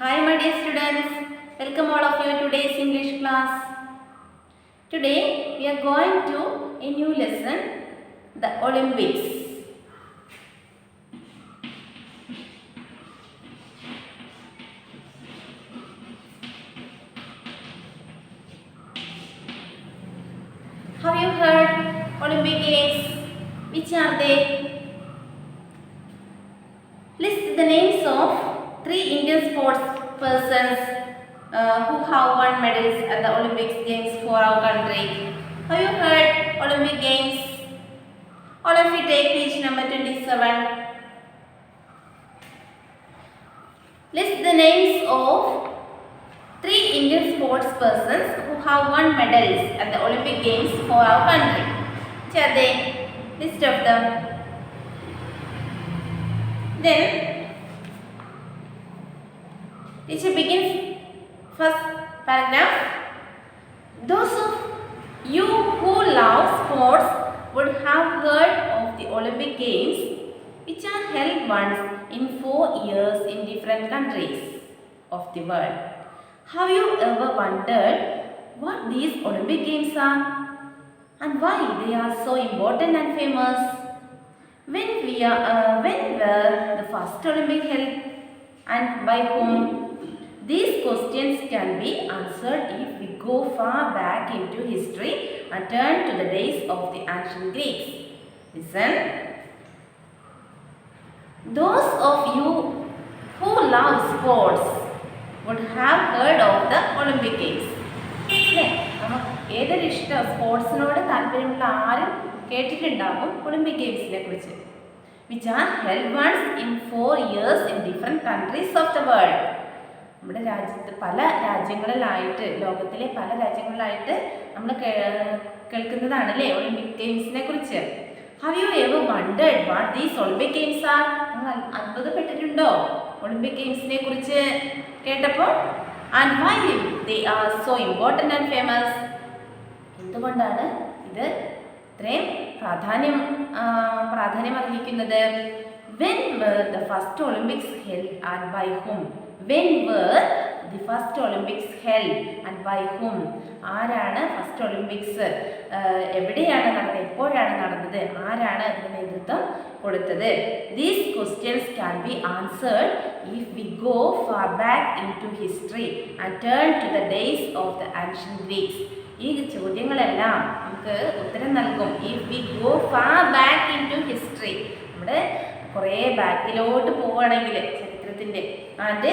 Hi my dear students, welcome all of you to today's English class. Today we are going to a new lesson, the Olympics. Have you heard Olympic Games? Which are they? List the names of three Indian sports persons who have won medals at the Olympic Games for our country. Have you heard Olympic Games? All of you take page number 27. List the names of three Indian sports persons who have won medals at the Olympic Games for our country. Which are they? List of them. Then, teacher begins first paragraph. Those of you who love sports would have heard of the Olympic Games, which are held once in 4 years in different countries of the world. Have you ever wondered what these Olympic Games are and why they are so important and famous? When were the first Olympic held and by whom? These questions can be answered if we go far back into history and turn to the days of the ancient Greeks. Listen. Those of you who love sports would have heard of the Olympic Games. ഏതൊരു ഇഷ്ടം സ്പോർട്സിനോട് താല്പര്യമുള്ള ആരും കേട്ടിട്ടുണ്ടാകും Olympic ഗെയിംസിനെ കുറിച്ച്. Which are held once in 4 years in different countries of the world. നമ്മുടെ രാജ്യത്ത് പല രാജ്യങ്ങളിലായിട്ട്, ലോകത്തിലെ പല രാജ്യങ്ങളിലായിട്ട് നമ്മൾ കേൾക്കുന്നതാണ് അല്ലേ ഒളിമ്പിക് ഗെയിംസിനെ കുറിച്ച്. Have you ever wondered what these Olympic games are? നിങ്ങൾ അത്ഭുതപ്പെട്ടിട്ടുണ്ടോ ഒളിമ്പിക് ഗെയിംസിനെ കുറിച്ച് കേട്ടപ്പോൾ? And why they are so important and famous? എന്തുകൊണ്ടാണ് ഇത് ഇത്രയും പ്രാധാന്യം അർഹിക്കുന്നത്? When were the first Olympics held and by whom? When were the first Olympics held and by whom? ആരാണ് ഫസ്റ്റ് ഒളിമ്പിക്സ് എവിടെയാണ് നടന്നത്, എപ്പോഴാണ് നടന്നത്, ആരാണ് അതിന് നേതൃത്വം കൊടുത്തത്? These questions can be answered if we go far back into history and turn to the days of the ancient Greeks. ഈ ചോദ്യങ്ങളെല്ലാം നമുക്ക് ഉത്തരം നൽകും if we go far back into history. നമ്മുടെ കുറേ ബാക്കിലോട്ട് പോവുകയാണെങ്കിൽ ചരിത്രത്തിൻ്റെ and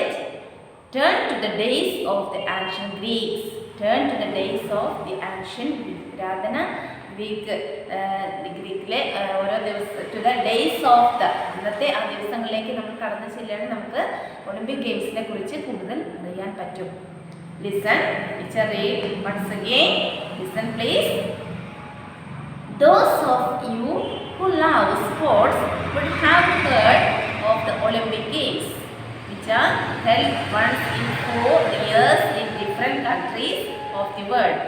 turn to the days of the ancient Greeks. Turn to the days of the ancient പുരാതന ഗ്രീക്കിലെ ഓരോ ദിവസം to the days of the ഇന്നത്തെ ആ ദിവസങ്ങളിലേക്ക് നമ്മൾ കടന്നു ചെല്ലുകയാണെങ്കിൽ നമുക്ക് ഒളിമ്പിക് ഗെയിംസിനെ കുറിച്ച് കൂടുതൽ അറിയാൻ പറ്റും. Listen, teacher read once again. Listen please. Those of you who love sports would have heard of the Olympic Games, which are held once in 4 years in different countries of the world.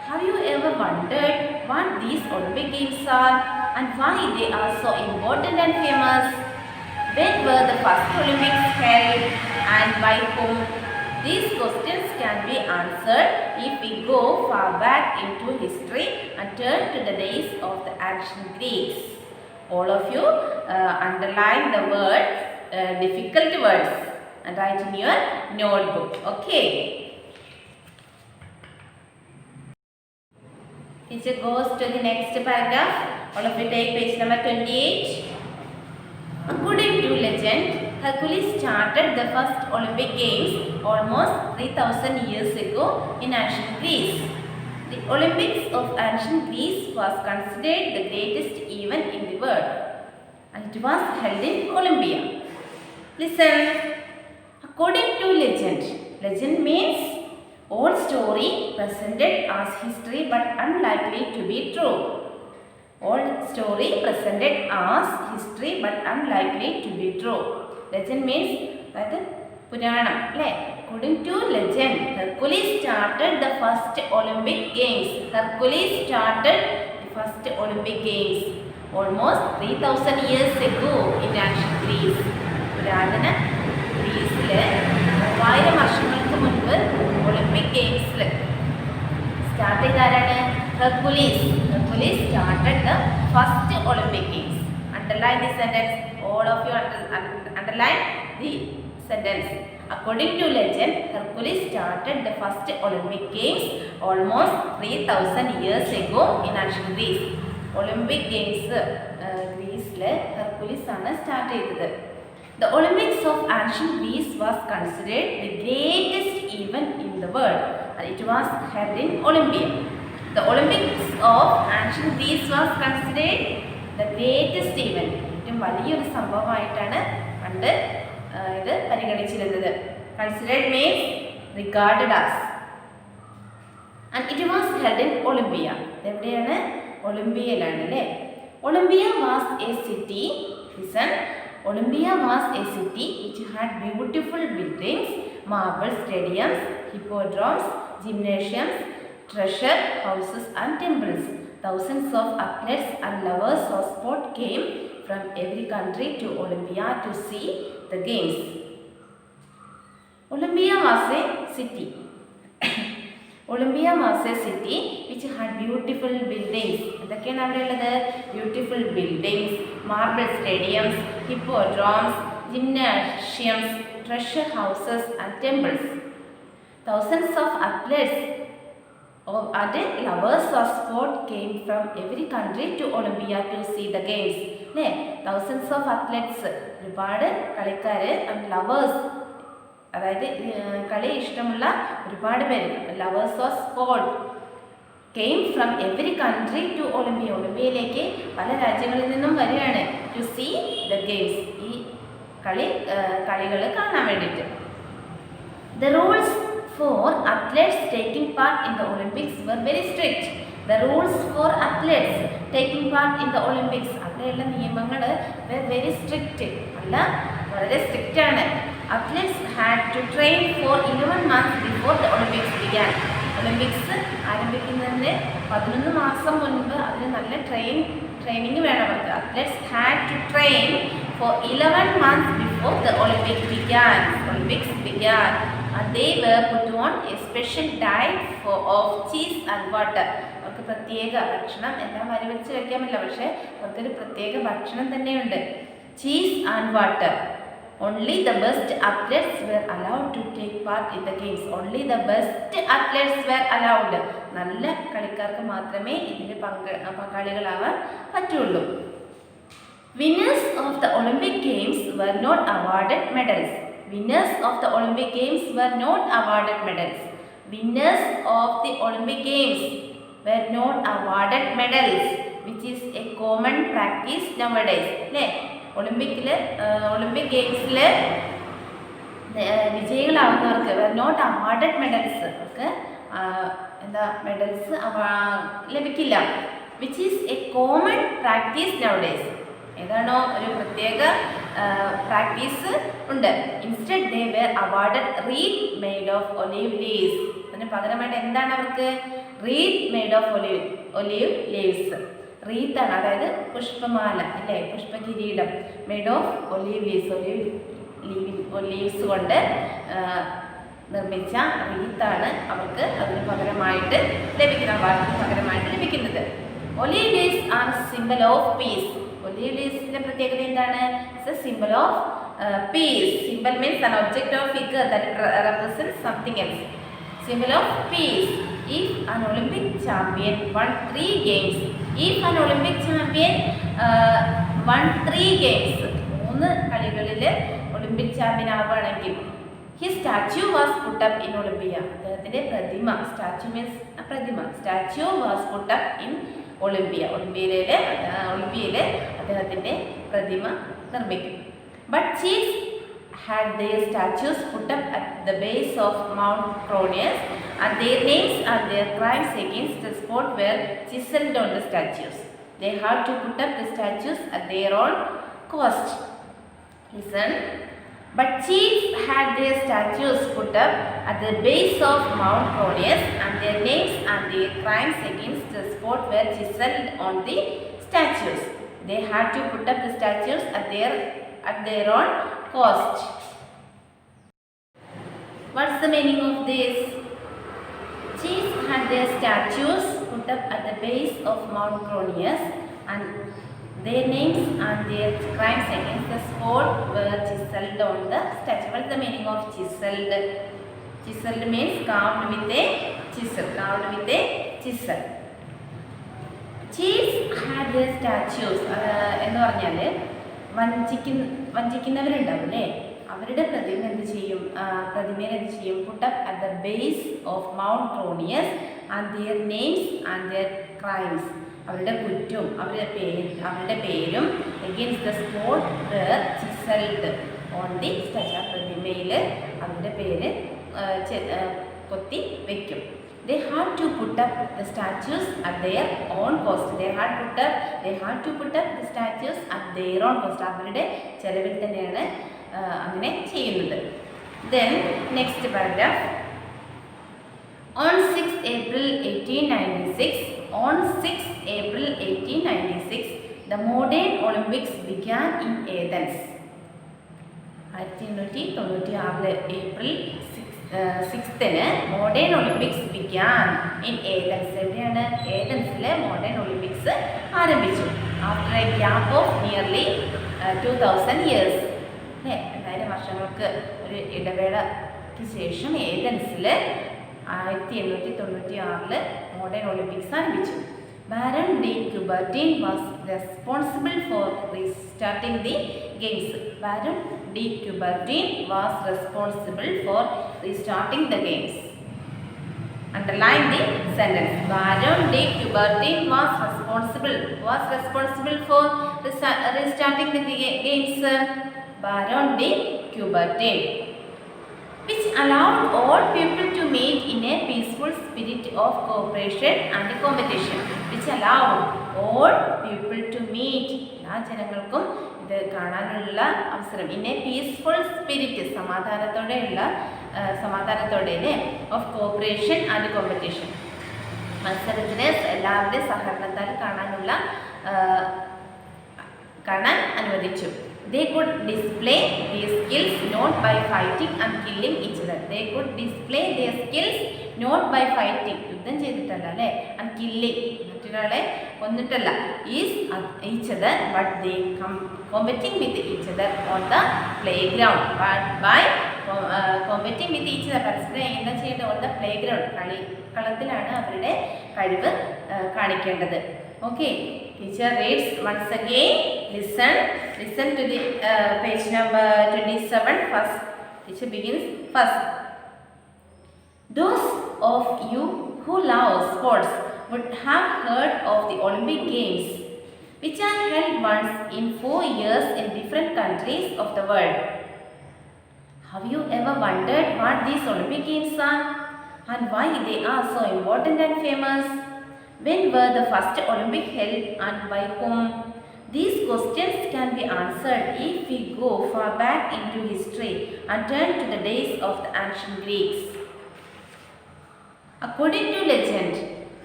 Have you ever wondered what these Olympic Games are and why they are so important and famous? When were the first Olympics held and by whom? These questions can be answered if we go far back into history and turn to the days of the ancient Greeks. All of you underline the words, difficult words, and write in your notebook. Okay. Teacher goes to the next paragraph. All of you take page number 28. According to legend, Hercules started the first Olympic Games almost 3000 years ago in ancient Greece. The Olympics of ancient Greece was considered the greatest event in the world, and it was held in Olympia. Listen. According to legend, legend means old story presented as history but unlikely to be true. Old story presented as history but unlikely to be true. Legend means that പുരാണം അല്ലേ? According to legend, Hercules started the first Olympic Games. Hercules started the first Olympic Games almost 3000 years ago in ancient Greece. പുരാതന ഗ്രീസിൽ 3000 വർഷങ്ങൾക്ക് മുൻപ് Olympic ഗെയിംസിൽ start ചെയ്ത ആരാണ്? Hercules. Hercules started the first Olympic games. Underline the sentence. All of you underline the sentence. According to legend, Hercules started the first Olympic Games almost 3000 years ago in ancient Greece. Olympic Games ഗ്രീസിലെ Hercules ആണ് start ചെയ്തത്. The Olympics of ancient Greece was considered the greatest event in the world and it was held in Olympia. The Olympics of ancient Greece was considered the greatest event. ഏറ്റവും വലിയൊരു സംഭവമായിട്ടാണ് പണ്ട് ഇത് പരിഗണിച്ചിരുന്നത്. Considered means regarded as. And it was held in Olympia. എവിടെയാണ്? ഒളിമ്പിയയിലാണ് അല്ലേ? Olympia was a city. Listen. Olympia was a city which had beautiful buildings, marble stadiums, hippodromes, gymnasiums, treasure houses and temples. Thousands of athletes and lovers of sport came from every country to Olympia to see the games. Olympia was a city. Olympia was a city which had beautiful buildings. എന്തൊക്കെയാണ് അവിടെ ഉള്ളത്? Beautiful buildings, marble stadiums, hippodromes, gymnasiums, treasure houses and temples. Thousands of athletes and lovers of sport came from every country to Olympia to see the games. അല്ലേ? Thousands of athletes, ഒരുപാട് കളിക്കാർ, and lovers, അതായത് കളി ഇഷ്ടമുള്ള ഒരുപാട് പേര്, lovers of sport, came from every country to Olympia. ഒളിമ്പിയയിലേക്ക് പല രാജ്യങ്ങളിൽ നിന്നും വരികയാണ് ടു സീ ദ ഗെയിംസ്, ഈ കളികൾ കാണാൻ വേണ്ടിയിട്ട്. The rules for athletes taking part in the Olympics were very strict. The rules for athletes taking part in the Olympics, അവിടെയുള്ള നിയമങ്ങൾ were very strict. അല്ല, വളരെ സ്ട്രിക്റ്റ് ആണ്. Athletes had to train for 11 months before the Olympics began. Olympics ആരംഭിക്കുന്നതിന് 11 മാസം മുൻപ് അതിന് നല്ല ട്രെയിനിങ് വേണം അവർക്ക്. Athletes had to train for 11 months before the Olympics began. And they were put on a special diet of cheese and water. അവർക്ക് പ്രത്യേക ഭക്ഷണം, എല്ലാം വരിവെച്ച് കഴിക്കാൻ പറ്റില്ല, പക്ഷേ അവർക്കൊരു പ്രത്യേക ഭക്ഷണം തന്നെയുണ്ട്. Cheese and water. Only the best athletes were allowed to take part in the games. Only the best athletes were allowed. നല്ല കളിക്കാർക്ക് മാത്രമേ ഇതിൽ പങ്കാളികളാവാൻ പറ്റുള്ളൂ. Winners of the Olympic Games were not awarded medals. Winners of the Olympic Games were not awarded medals. Winners of the Olympic Games were not awarded medals, which is a common practice nowadays. അല്ലേ? Olympic ഗെയിംസിൽ വിജയികളാവുന്നവർക്ക് were not awarded medals, അവർക്ക് medals ലഭിക്കില്ല. which is a common practice nowadays. ഏതാണോ ഒരു പ്രത്യേക practice ഉണ്ട്. Instead they were awarded wreath made of olive leaves. അതിന് പകരമായിട്ട് എന്താണ് അവർക്ക്? wreath made of olive leaves. Wreath ആണ്, അതായത് പുഷ്പമാല അല്ലേ, പുഷ്പകിരീടം. Made of olive leaves, olives കൊണ്ട് നിർമ്മിച്ച റീത്താണ് അവർക്ക് അതിന് പകരമായിട്ട് ലഭിക്കുന്നത്. Olive leaves are symbol of peace. Olive ലീവ്സിന്റെ പ്രത്യേകത എന്താണ്? It's a symbol of peace. Symbol means an object or figure that represents something else. Symbol of peace. If an Olympic champion won 3 games, won 3 games, 3 കളികളിൽ Olympic champion ആവുകയാണെങ്കിൽ, his statue was put up in Olympia. അദ്ദേഹത്തിന്റെ പ്രതിമ, statue means പ്രതിമ, statue was put up in Olympia. ഒളിമ്പിയയിലെ അദ്ദേഹത്തിന്റെ പ്രതിമ നിർമ്മിക്കും. But chiefs had their statues put up at the base of Mount Cronius, and their names and their crimes against the sport were chiseled on the statues. They had to put up the statues at their own cost. Listen. But chiefs had their statues put up at the base of Mount Cronius, and their names and their crimes against the sport were chiseled on the statues. They had to put up the statues at their own cost. What's the meaning of this? Chiefs had their statues put up at the base of Mount Cronius, and their names and their crimes against the sport were chiseled on the statue. What's the meaning of chiseled? Chiseled means carved with a chisel. Carved with a chisel. Chiefs had their statues. എന്ന് പറഞ്ഞാൽ വഞ്ചിക്കുന്നവരുണ്ടാവില്ലേ, അവരുടെ പ്രതിമ എന്ത് ചെയ്യും? പ്രതിമയിൽ എന്ത് ചെയ്യും? Put up at the base of Mount Cronius and their names and their crimes. അവരുടെ കുറ്റവും അവരുടെ പേരും against the spot chiselled on the statue. പ്രതിമയിൽ അവരുടെ പേര് കൊത്തി വയ്ക്കും. They had to put up the statues at their own cost. They had to put up the statues at their own cost. അവരുടെ ചെലവിൽ തന്നെയാണ് അങ്ങനെ ചെയ്യുന്നത്. Then next paragraph. On 6 April 1896, the modern Olympics began in Athens. 1896 April 6ന് modern Olympics began in Athens. എവിടെയാണ്? ഏതൻസിലെ modern Olympics ആരംഭിച്ചു. After a gap of nearly 2000 years. 2000 വർഷങ്ങൾക്ക് ഒരു ഇടവേളയ്ക്ക് ശേഷം ഏതൻസിൽ 1896 മോഡേൺ ഒളിമ്പിക്സ് ആരംഭിച്ചു. Baron de Coubertin was responsible for restarting the games. Baron de Coubertin was responsible for restarting the games. Underline the sentence. Baron de Coubertin was responsible for restarting the games. Baron de Coubertin, which allowed all people to meet in a peaceful spirit of cooperation and competition. Which allowed all people to meet. എല്ലാ ജനങ്ങൾക്കും ഇത് കാണാനുള്ള അവസരം. In A peaceful spirit, സമാധാനത്തോടെ of cooperation and competition. മത്സരത്തിന് എല്ലാവരുടെയും സഹകരണത്താൽ കാണാൻ അനുവദിച്ചു. They could display their skills not by fighting and killing each other. They could display their skills not by fighting, യുദ്ധം ചെയ്തിട്ടല്ല അല്ലേ, and killing, മറ്റൊരാളെ കൊന്നിട്ടല്ല, is each other, but they competing with each other on the playground. But by competing with each other, പരസ്പരം എന്താ ചെയ്യേണ്ടത്? on the playground, കളത്തിലാണ് അവരുടെ കഴിവ് കാണിക്കേണ്ടത്. Okay, teacher reads once again. Listen to the page number 27 first. Teacher begins first. Those of you who love sports would have heard of the Olympic Games, which are held once in 4 years in different countries of the world. Have you ever wondered what these Olympic Games are and why they are so important and famous? When were the first Olympic held and by whom? These questions can be answered if we go far back into history and turn to the days of the ancient Greeks. According to legend,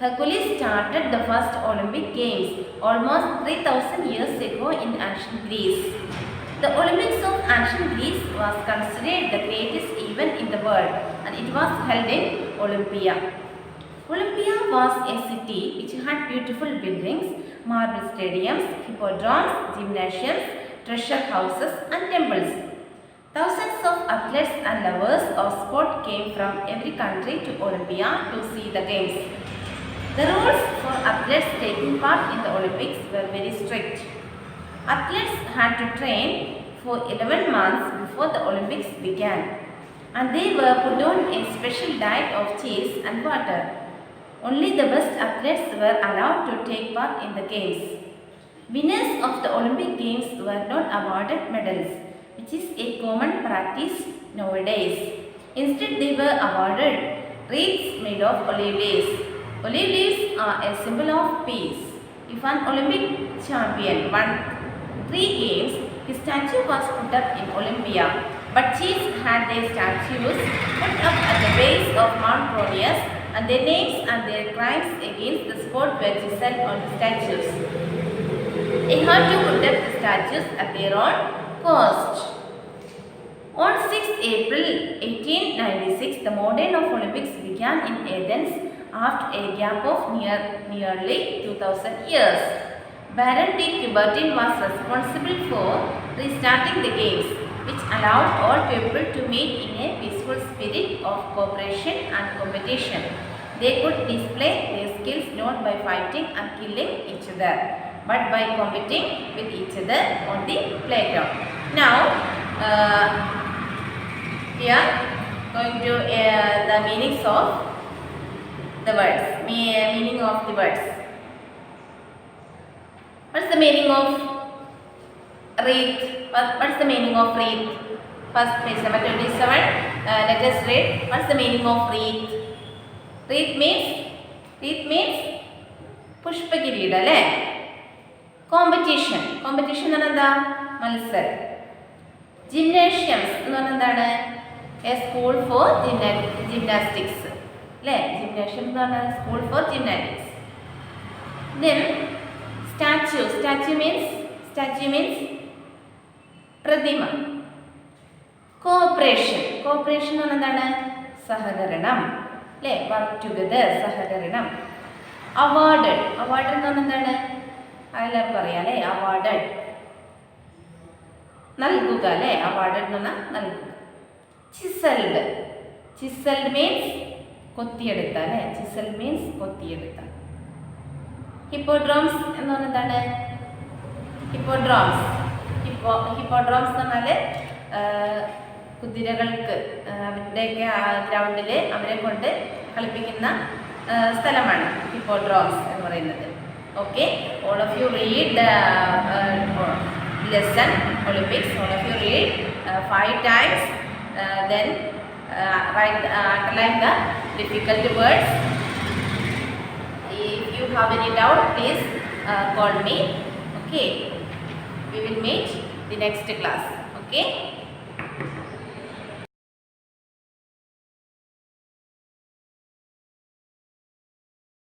Hercules started the first Olympic Games almost 3000 years ago in ancient Greece. The Olympics of ancient Greece was considered the greatest event in the world, and it was held in Olympia. Olympia was a city which had beautiful buildings, marble stadiums, hippodromes, gymnasiums, treasure houses and temples. Thousands of athletes and lovers of sport came from every country to Olympia to see the games. The rules for athletes taking part in the Olympics were very strict. Athletes had to train for 11 months before the Olympics began, and they were put on a special diet of cheese and water. Only the best athletes were allowed to take part in the games. Winners of the Olympic Games were not awarded medals, which is a common practice nowadays. Instead, they were awarded wreaths made of olive leaves. Olive leaves are a symbol of peace. If an Olympic champion won 3 games, his statue was put up in Olympia. But chiefs had their statues put up at the base of Mount Cronius, and their names and their crimes against the sport were chiseled on the statues. They had to put up the statues at their own cost. On 6th April 1896, the modern of Olympics began in Athens after a gap of nearly 2000 years. Baron de Coubertin was responsible for restarting the games, which allowed all people to meet in a peaceful spirit of cooperation and competition. They could display their skills not by fighting and killing each other, but by competing with each other on the playground. Now, here going to the meanings of the words. Meaning of the words. What's the meaning of wreath? What's the meaning of wreath? First page number 27. Let us read. What's the meaning of wreath? Wreath means പുഷ്പകിരീടം അല്ലേ? Competition എന്ന് പറഞ്ഞാൽ എന്താ? മത്സരം. ജിംനേഷ്യംസ് എന്ന് പറഞ്ഞാൽ എന്താണ്? A school for gymnastics അല്ലേ? Gymnasium എന്ന് പറഞ്ഞാൽ school for gymnastics. Then statue means പ്രതിമ. കോഓപ്പറേഷൻ എന്ന് പറഞ്ഞാൽ എന്താണ്? സഹകരണം അല്ലേ? വർക്ക് ടുഗദർ, സഹകരണം. അവാർഡ് എന്ന് പറഞ്ഞാൽ എന്താണ്? എല്ലാവർക്കും അറിയാം അല്ലേ? അവാർഡ് നൽകുക അല്ലേ? അവാർഡ് എന്ന് പറഞ്ഞാൽ നൽകുക. ചിസൽഡ് മീൻസ് കൊത്തിയെടുത്ത അല്ലേ? Chiselled means കൊത്തിയെടുത്ത. ഹിപ്പോഡ്രോംസ് എന്ന് പറഞ്ഞാൽ എന്താണ്? ഹിപ്പോഡ്രോംസ് എന്ന് പറഞ്ഞാൽ കുതിരകൾക്ക് അവരുടെയൊക്കെ ഗ്രൗണ്ടിൽ അവരെ കൊണ്ട് കളിപ്പിക്കുന്ന സ്ഥലമാണ് ഹിപ്പോഡ്രോംസ് എന്ന് പറയുന്നത്. Okay, all of you read the lesson Olympics. All of you read 5 times. Then write underline the difficult words. If you have any doubt, please call me. Okay, we will meet the next class. Okay.